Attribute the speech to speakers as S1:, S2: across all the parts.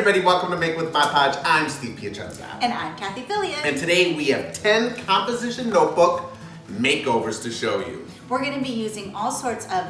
S1: everybody, welcome to Make with Mod Podge. I'm Steve Piacenza.
S2: And I'm Cathie Fillion.
S1: And today we have 10 composition notebook makeovers to show you.
S2: We're going to be using all sorts of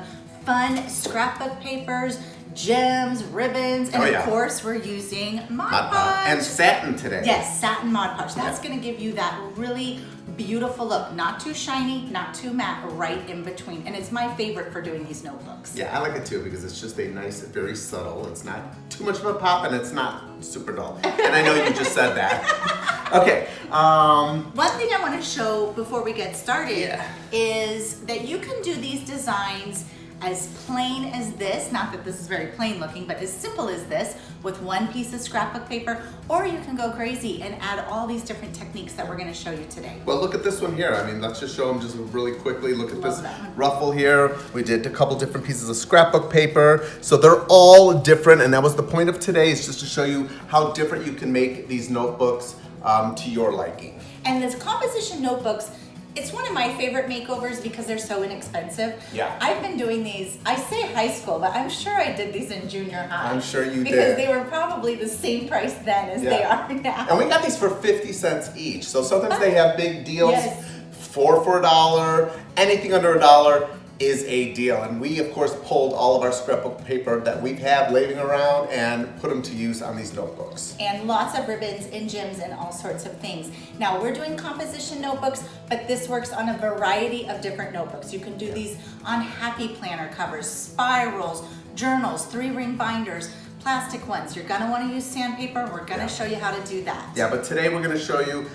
S2: fun scrapbook papers, gems, ribbons, and of course we're using Mod Podge.
S1: And satin today.
S2: Yes, satin Mod Podge. That's going to give you that really beautiful look. Not too shiny, not too matte, right in between. And it's my favorite for doing these notebooks.
S1: Yeah, I like it too because it's just a nice, very subtle. It's not too much of a pop and it's not super dull. And I know you just said that. Okay.
S2: One thing I want to show before we get started is that you can do these designs as plain as this, not that this is very plain looking, but as simple as this with one piece of scrapbook paper, or you can go crazy and add all these different techniques that we're going to show you today.
S1: Well, look at this one here. I mean, let's just show them just really quickly. Look at this ruffle here. We did a couple different pieces of scrapbook paper. So they're all different, and that was the point of today, is just to show you how different you can make these notebooks to your liking.
S2: And this composition notebooks, it's one of my favorite makeovers because they're so inexpensive.
S1: Yeah.
S2: I've been doing these, I say high school, but I'm sure I did these in junior high.
S1: I'm sure you did.
S2: Because they were probably the same price then as they are now.
S1: And we got these for 50 cents each. So sometimes they have big deals.
S2: Yes.
S1: 4 for $1. Anything under $1 is a deal. And we, of course, pulled all of our scrapbook paper that we have laying around and put them to use on these notebooks.
S2: And lots of ribbons and gems and all sorts of things. Now, we're doing composition notebooks, but this works on a variety of different notebooks. You can do these on happy planner covers, spirals, journals, 3-ring binders, plastic ones. You're gonna wanna use sandpaper. We're gonna show you how to do that.
S1: Yeah, but today we're gonna show you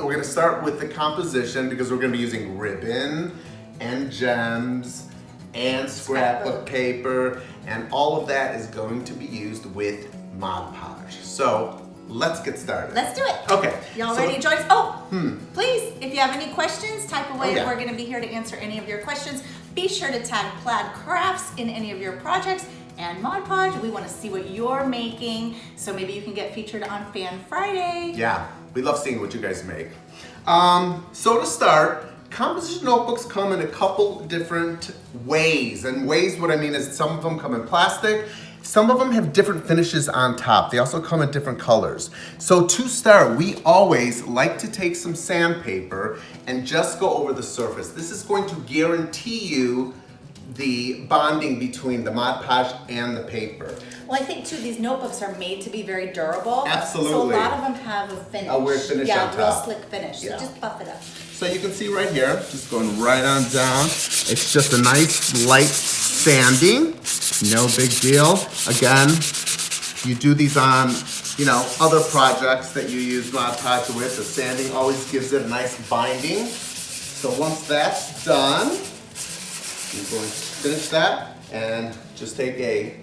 S1: we're gonna start with the composition because we're gonna be using ribbon and gems and scrapbook paper, and all of that is going to be used with Mod Podge. So let's get started.
S2: Let's do it.
S1: Okay.
S2: Y'all ready, Joyce? Please, if you have any questions, type away. We're going to be here to answer any of your questions. Be sure to tag Plaid Crafts in any of your projects and Mod Podge. We want to see what you're making, so maybe you can get featured on Fan Friday.
S1: Yeah, we love seeing what you guys make. So to start, composition notebooks come in a couple different ways. And ways, what I mean is some of them come in plastic. Some of them have different finishes on top. They also come in different colors. So to start, we always like to take some sandpaper and just go over the surface. This is going to guarantee you the bonding between the Mod Podge and the paper.
S2: Well, I think too, these notebooks are made to be very durable.
S1: Absolutely.
S2: So a lot of them have a finish.
S1: A weird finish on top.
S2: Yeah, real slick finish. So just buff it up.
S1: So you can see right here, just going right on down. It's just a nice light sanding. No big deal. Again, you do these on, other projects that you use Mod Podge with. The sanding always gives it a nice binding. So once that's done, you're going to finish that and just take a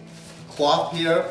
S1: cloth here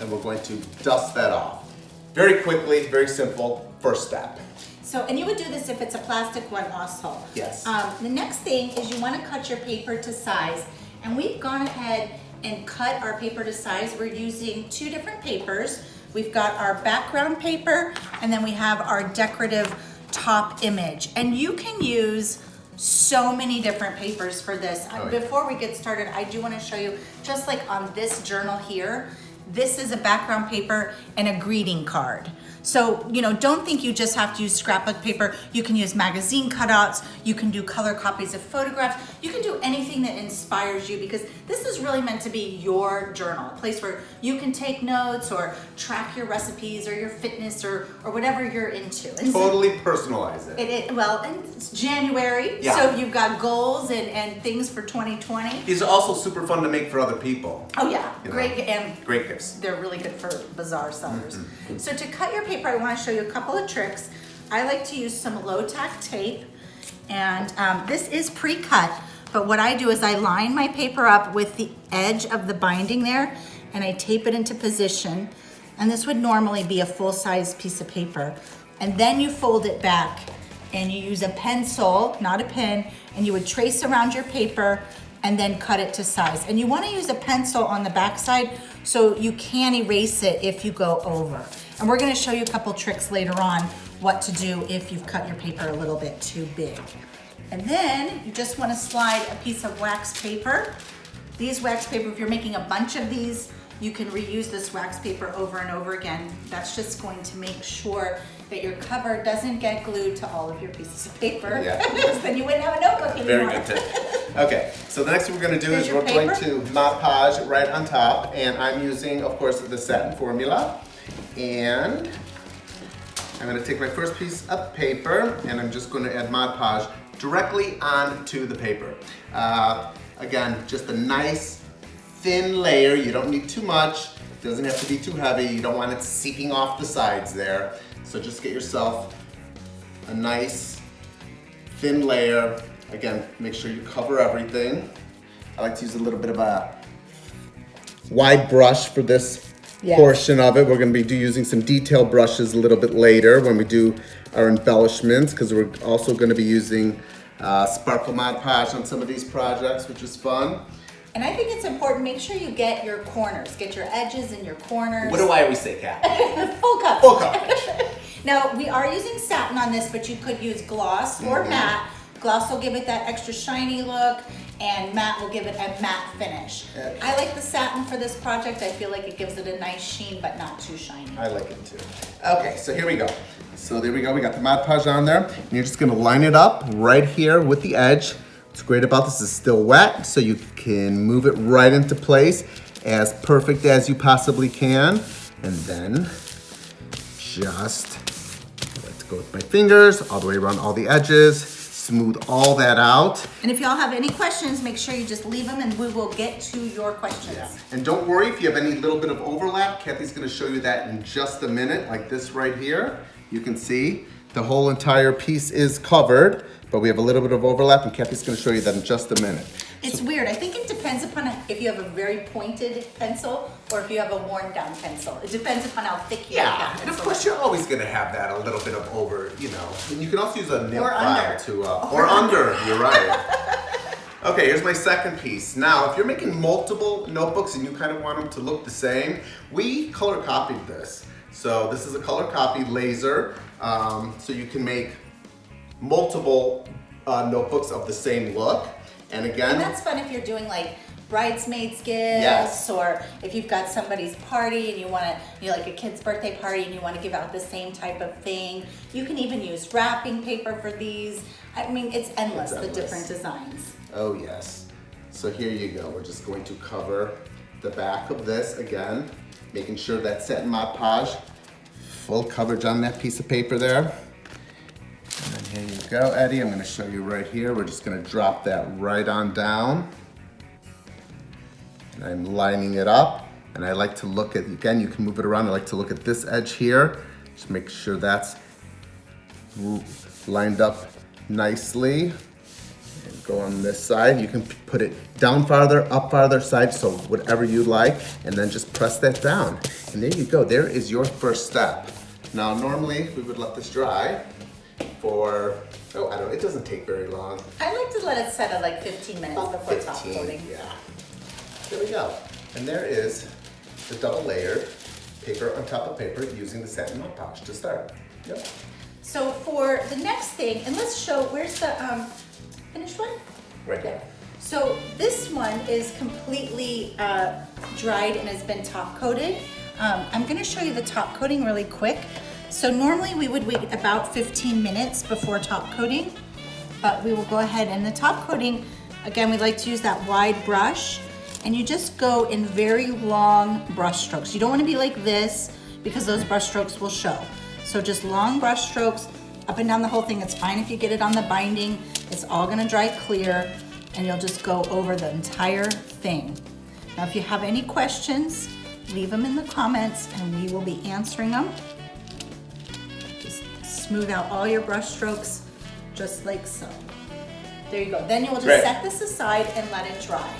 S1: and we're going to dust that off. Very quickly, very simple, first step.
S2: So, and you would do this if it's a plastic one also.
S1: Yes.
S2: The next thing is you want to cut your paper to size. And we've gone ahead and cut our paper to size. We're using 2 different papers. We've got our background paper and then we have our decorative top image. And you can use so many different papers for this. Before we get started, I do want to show you, just like on this journal here, this is a background paper and a greeting card. So, don't think you just have to use scrapbook paper. You can use magazine cutouts. You can do color copies of photographs. You can do anything that inspires you because this is really meant to be your journal, a place where you can take notes or track your recipes or your fitness or whatever you're into. And
S1: totally personalize it.
S2: And it's January, so you've got goals and things for 2020.
S1: These are also super fun to make for other people.
S2: Oh yeah, great
S1: gifts.
S2: They're really good for bazaar sellers. So to cut your paper, I want to show you a couple of tricks. I like to use some low-tack tape, and this is pre-cut, but what I do is I line my paper up with the edge of the binding there, and I tape it into position, and this would normally be a full-size piece of paper. And then you fold it back, and you use a pencil, not a pen, and you would trace around your paper and then cut it to size. And you want to use a pencil on the back side so you can erase it if you go over. And we're going to show you a couple tricks later on what to do if you've cut your paper a little bit too big. And then you just want to slide a piece of wax paper. These wax paper, if you're making a bunch of these, You can reuse this wax paper over and over again. That's just going to make sure that your cover doesn't get glued to all of your pieces of paper.
S1: Yeah.
S2: Then you wouldn't have a notebook anymore.
S1: Very good tip. Okay, so the next thing we're going to do
S2: Here's
S1: is
S2: your
S1: we're going
S2: paper.
S1: to Mod Podge right on top, and I'm using, of course, the satin formula. And I'm going to take my first piece of paper, and I'm just going to add Mod Podge directly onto the paper. Again, just a nice thin layer. You don't need too much. It doesn't have to be too heavy. You don't want it seeping off the sides there. So just get yourself a nice thin layer. Again, make sure you cover everything. I like to use a little bit of a wide brush for this portion of it. We're going to be using some detail brushes a little bit later when we do our embellishments, because we're also going to be using sparkle Mod Podge on some of these projects, which is fun.
S2: And I think it's important, make sure you get your corners, get your edges and your corners.
S1: What do I always say, Kat?
S2: Full coverage.
S1: Full coverage.
S2: Now, we are using satin on this, but you could use gloss or matte. Gloss will give it that extra shiny look, and matte will give it a matte finish. I like the satin for this project. I feel like it gives it a nice sheen, but not too shiny.
S1: I like it too. Okay, so here we go. So there we go, we got the Mod Podge on there. And you're just gonna line it up right here with the edge. What's great about this is still wet, so you can move it right into place as perfect as you possibly can. And then just, I like to go with my fingers all the way around all the edges, smooth all that out.
S2: And if y'all have any questions, make sure you just leave them and we will get to your questions.
S1: Yeah. And don't worry if you have any little bit of overlap. Cathie's gonna show you that in just a minute, like this right here. You can see the whole entire piece is covered, but we have a little bit of overlap, and Cathie's gonna show you that in just a minute.
S2: It's weird. I think it depends upon if you have a very pointed pencil or if you have a worn down pencil. It depends upon how thick you have
S1: Yeah,
S2: that
S1: and
S2: pencil.
S1: of course you're always gonna have that a little bit of over, you know. And you can also use a nail
S2: Or
S1: file
S2: under.
S1: to, or under, you're right. Okay, here's my second piece. Now, if you're making multiple notebooks and you kind of want them to look the same, we color copied this. So this is a color copy laser, so you can make multiple notebooks of the same look. And again,
S2: And that's fun if you're doing like bridesmaids gifts,
S1: Yes.
S2: or if you've got somebody's party and you want to, you know, like a kid's birthday party and you want to give out the same type of thing. You can even use wrapping paper for these. I mean, it's endless, the different designs.
S1: oh yes. So here you go. We're just going to cover the back of this again, making sure that satin Mod Podge, full coverage on that piece of paper there. And then here you go, Eddie. I'm going to show you right here. We're just going to drop that right on down. And I'm lining it up. And I like to look at, again, you can move it around. I like to look at this edge here. Just make sure that's lined up nicely. And go on this side. You can put it down farther, up farther, side, so whatever you like. And then just press that down. And there you go. There is your first step. Now, normally we would let this dry for, oh, I don't know, it doesn't take very long.
S2: I like to let it set at like 15 minutes
S1: About
S2: before top
S1: 15,
S2: coating.
S1: yeah. There we go. And there is the double layered paper on top of paper using the satin Mod Podge to start. Yep.
S2: So for the next thing, and let's show, where's the finished one?
S1: Right there.
S2: So this one is completely dried and has been top coated. I'm gonna show you the top coating really quick. So normally we would wait about 15 minutes before top coating, but we will go ahead, and the top coating, again, we like to use that wide brush, and you just go in very long brush strokes. You don't wanna be like this because those brush strokes will show. So just long brush strokes up and down the whole thing. It's fine if you get it on the binding. It's all gonna dry clear, and you'll just go over the entire thing. Now, if you have any questions, leave them in the comments and we will be answering them. Just smooth out all your brush strokes, just like so. There you go. Then you will just
S1: Great.
S2: set this aside and let it dry.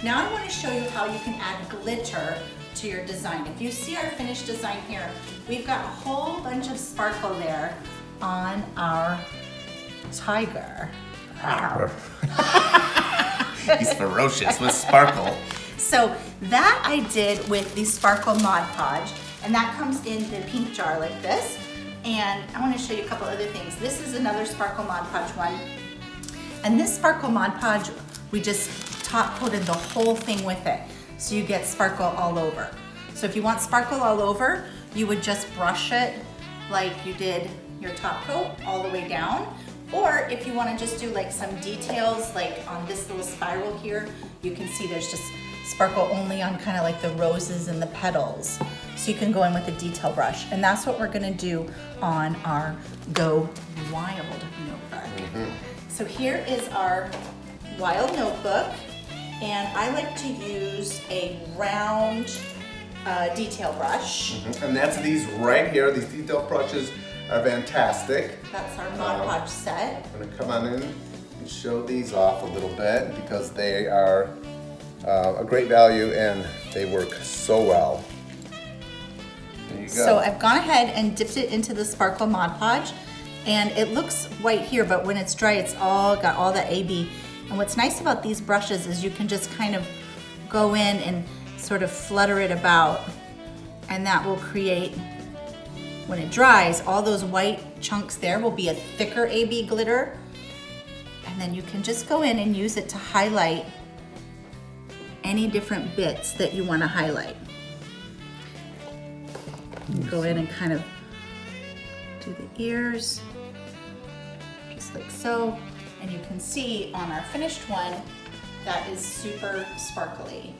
S2: Now I want to show you how you can add glitter to your design. If you see our finished design here, we've got a whole bunch of sparkle there on our tiger.
S1: He's ferocious with sparkle.
S2: So that I did with the Sparkle Mod Podge, and that comes in the pink jar like this. And I want to show you a couple other things. This is another Sparkle Mod Podge one. And this Sparkle Mod Podge, we just top coated the whole thing with it. So you get sparkle all over. So if you want sparkle all over, you would just brush it like you did your top coat all the way down. Or if you want to just do like some details, like on this little spiral here, you can see there's just sparkle only on kind of like the roses and the petals. So you can go in with a detail brush. And that's what we're gonna do on our Go Wild notebook. So here is our Wild notebook. And I like to use a round detail brush.
S1: And that's these right here. These detail brushes are fantastic.
S2: That's our Mod Podge set.
S1: I'm gonna come on in and show these off a little bit because they are a great value and they work so well. There you go.
S2: So I've gone ahead and dipped it into the Sparkle Mod Podge, and it looks white here, but when it's dry, it's all got all the AB. And what's nice about these brushes is you can just kind of go in and sort of flutter it about, and that will create, when it dries, all those white chunks there will be a thicker AB glitter. And then you can just go in and use it to highlight any different bits that you want to highlight. Go in and kind of do the ears, just like so. And you can see on our finished one, that is super sparkly.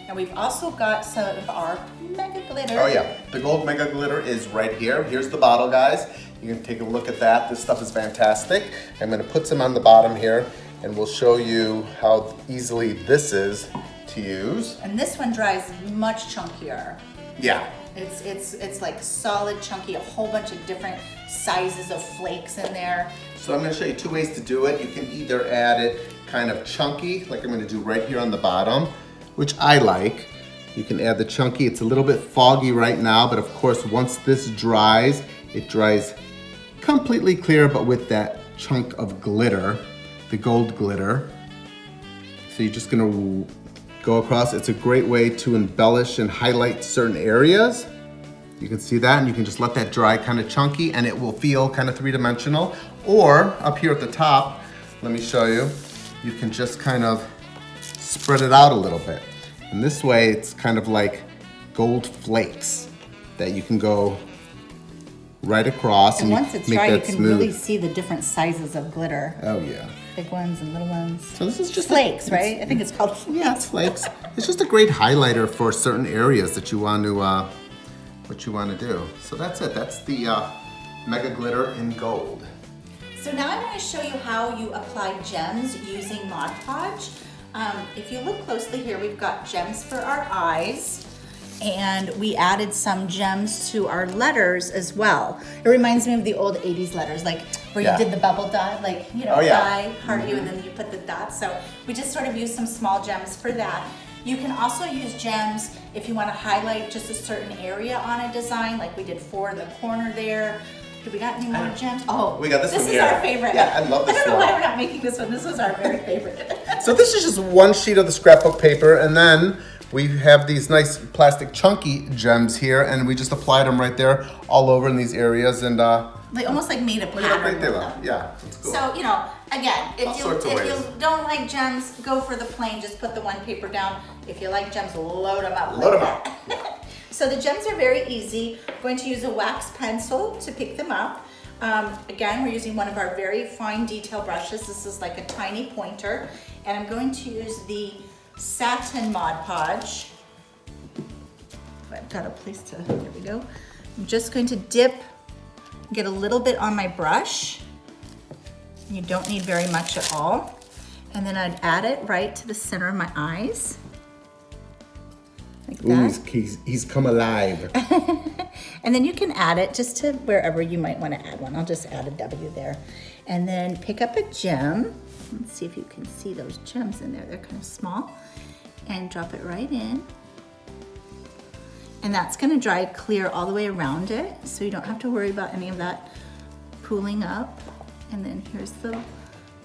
S2: And we've also got some of our mega glitter.
S1: Oh yeah, the gold mega glitter is right here. Here's the bottle, guys. You can take a look at that. This stuff is fantastic. I'm gonna put some on the bottom here and we'll show you how easily this is to use.
S2: And this one dries much chunkier.
S1: Yeah.
S2: It's like solid chunky, a whole bunch of different sizes of flakes in there.
S1: So I'm gonna show you two ways to do it. You can either add it kind of chunky, like I'm gonna do right here on the bottom, which I like. You can add the chunky. It's a little bit foggy right now, but of course, once this dries, it dries completely clear, but with that chunk of glitter, the gold glitter. So you're just gonna go across. It's a great way to embellish and highlight certain areas. You can see that, and you can just let that dry kind of chunky, and it will feel kind of three-dimensional. Or up here at the top, let me show you, you can just kind of spread it out a little bit. And this way, it's kind of like gold flakes that you can go right across
S2: And
S1: and
S2: once it's
S1: make
S2: dry, you
S1: that
S2: can
S1: smooth.
S2: really see the different sizes of glitter.
S1: Oh yeah.
S2: Big ones and little ones.
S1: So this is just
S2: Flakes, right? I think it's called flakes.
S1: Yeah, it's flakes. It's just a great highlighter for certain areas that you want to, what you want to do. So that's it. That's the mega glitter in gold.
S2: So now I'm going to show you how you apply gems using Mod Podge. If you look closely here, we've got gems for our eyes, and we added some gems to our letters as well. It reminds me of the old 80s letters, like where
S1: Yeah.
S2: you did the bubble dot, like, you know,
S1: Oh, yeah.
S2: I, heart you, and then you put the dots. So we just sort of use some small gems for that. You can also use gems if you want to highlight just a certain area on a design, like we did 4 in the corner there. Do we got any more gems? Oh,
S1: We got this one
S2: is
S1: here.
S2: our favorite.
S1: Yeah, I love this
S2: I don't know
S1: one.
S2: why we're not making this one. This was our very favorite.
S1: So this is just one sheet of the scrapbook paper, and then we have these nice plastic chunky gems here, and we just applied them right there all over in these areas, and
S2: They almost like made a
S1: look at
S2: pattern
S1: right
S2: with
S1: there.
S2: them.
S1: Yeah, it's cool.
S2: So, you know, again,
S1: All
S2: if
S1: sorts of
S2: you
S1: ways.
S2: don't like gems, go for the plain. Just put the one paper down. If you like gems, load them up.
S1: Load
S2: like
S1: 'em up.
S2: that. So the gems are very easy. I'm going to use a wax pencil to pick them up. Again, we're using one of our very fine detail brushes. This is like a tiny pointer. And I'm going to use the Satin Mod Podge. I've got a place to, there we go. I'm just going to dip, get a little bit on my brush. You don't need very much at all. And then I'd add it right to the center of my eyes. Like that.
S1: He's come alive.
S2: And then you can add it just to wherever you might want to add one. I'll just add a W there. And then pick up a gem. Let's see if you can see those gems in there. They're kind of small. And drop it right in. And that's going to dry clear all the way around it, so you don't have to worry about any of that pooling up. And then here's the,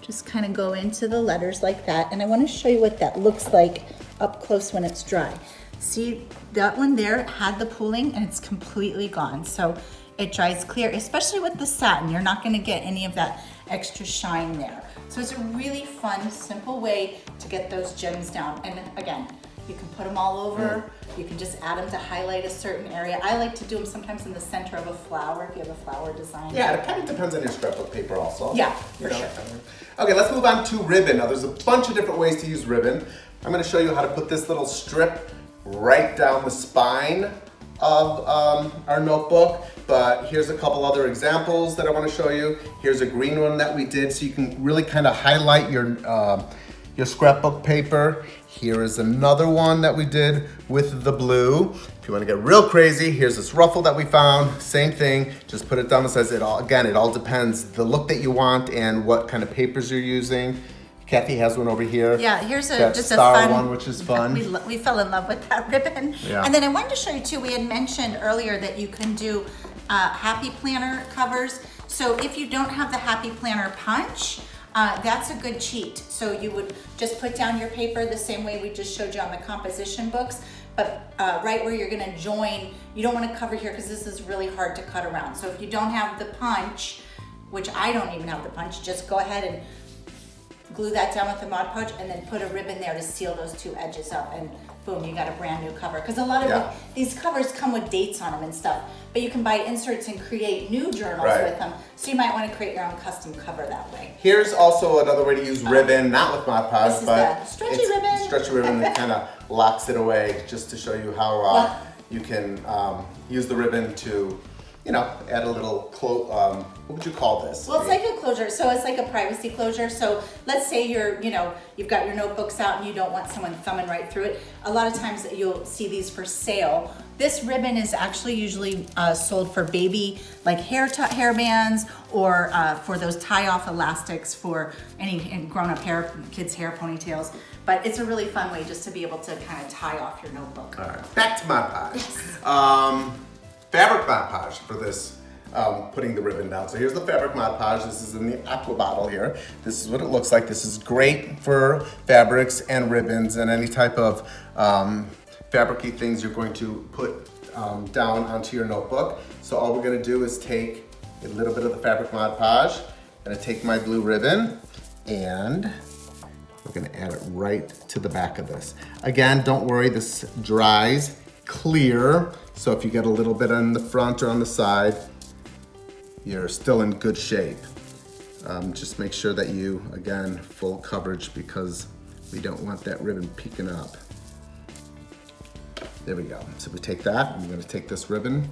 S2: just kind of go into the letters like that. And I want to show you what that looks like up close when it's dry. See, that one there had the pooling and it's completely gone. So it dries clear, especially with the satin. You're not going to get any of that extra shine there. So it's a really fun, simple way to get those gems down. And again, You can put them all over. You can just add them to highlight a certain area. I like to do them sometimes in the center of a flower if you have a flower design.
S1: Yeah, it kind of depends on your scrapbook paper also.
S2: Yeah,
S1: You
S2: for
S1: know.
S2: sure.
S1: Okay, let's move on to ribbon. Now there's a bunch of different ways to use ribbon. I'm going to show you how to put this little strip right down the spine of our notebook, but here's a couple other examples that I want to show you. Here's a green one that we did, so you can really kind of highlight your scrapbook paper. Here is another one that we did with the blue. If you want to get real crazy, here's this ruffle that we found. Same thing, just put it down. It says it all, again, it all depends the look that you want and what kind of papers you're using. Kathy has one over here.
S2: Yeah, here's
S1: That
S2: just
S1: star
S2: a fun
S1: one, which is fun.
S2: We fell in love with that ribbon.
S1: Yeah.
S2: And then I wanted to show you too, we had mentioned earlier that you can do Happy Planner covers. So if you don't have the Happy Planner punch, that's a good cheat. So you would just put down your paper the same way we just showed you on the composition books, but right where you're gonna join, you don't wanna cover here because this is really hard to cut around. So if you don't have the punch, which I don't even have the punch, just go ahead and glue that down with the Mod Podge and then put a ribbon there to seal those two edges up, and boom, you got a brand new cover. Because a lot of these covers come with dates on them and stuff, but you can buy inserts and create new journals with them. So you might want to create your own custom cover that way.
S1: Here's also another way to use ribbon, not with Mod Podge,
S2: This is
S1: but
S2: the stretchy ribbon.
S1: Stretchy ribbon that kind of locks it away, just to show you how you can use the ribbon to, you know, add a little what would you call this?
S2: Well, it's like a closure. So it's like a privacy closure. So let's say you've got your notebooks out and you don't want someone thumbing right through it. A lot of times you'll see these for sale. This ribbon is actually usually sold for baby, like hair bands, or for those tie-off elastics for any grown-up hair, kids' hair ponytails. But it's a really fun way just to be able to kind of tie off your notebook.
S1: All right, back to Mod Podge. Fabric Mod Podge for this, putting the ribbon down. So here's the fabric Mod Podge. This is in the aqua bottle here. This is what it looks like. This is great for fabrics and ribbons and any type of fabric-y things you're going to put down onto your notebook. So all we're gonna do is take a little bit of the fabric Mod Podge, I'm gonna take my blue ribbon, and we're gonna add it right to the back of this. Again, don't worry, this dries clear, so if you get a little bit on the front or on the side, you're still in good shape. Just make sure that you, again, full coverage, because we don't want that ribbon peeking up. There we go. So we take that, I'm gonna take this ribbon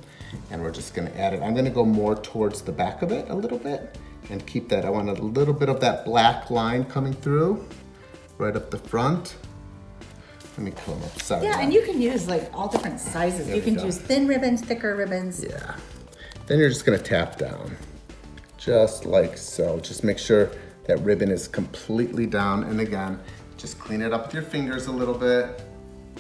S1: and we're just gonna add it. I'm gonna go more towards the back of it a little bit and keep that. I want a little bit of that black line coming through right up the front. Let me come up. Sorry.
S2: Yeah, and you can use like all different sizes. You can use thin ribbons, thicker ribbons.
S1: Yeah. Then you're just gonna tap down, just like so. Just make sure that ribbon is completely down. And again, just clean it up with your fingers a little bit,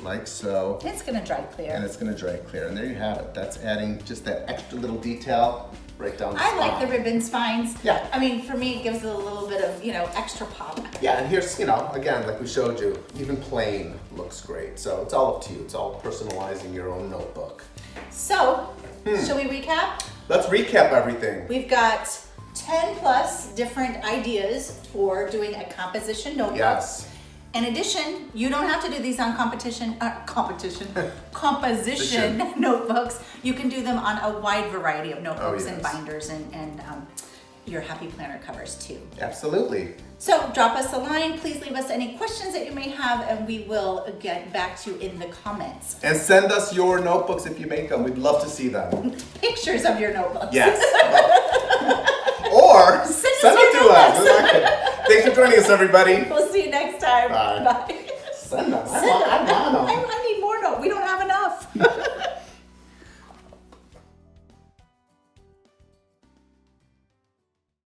S1: like so.
S2: It's gonna dry clear.
S1: And it's gonna dry clear. And there you have it. That's adding just that extra little detail right down the
S2: I
S1: spine.
S2: like the ribbon spines.
S1: Yeah.
S2: I mean, for me, it gives it a little bit of, extra pop.
S1: Yeah, and here's, again, like we showed you, even plain looks great. So it's all up to you. It's all personalizing your own notebook.
S2: So, shall we recap?
S1: Let's recap everything.
S2: We've got 10 plus different ideas for doing a composition notebook.
S1: Yes.
S2: In addition, you don't have to do these on composition notebooks. You can do them on a wide variety of notebooks and binders and your Happy Planner covers too.
S1: Absolutely.
S2: So drop us a line. Please leave us any questions that you may have, and we will get back to you in the comments.
S1: And send us your notebooks if you make them. We'd love to see them.
S2: Pictures of your notebooks.
S1: Yes. Or send it to us. Thanks for joining us, everybody.
S2: We'll see you next time.
S1: Bye.
S2: Bye.
S1: Send them.
S2: I need more notes. We don't have enough.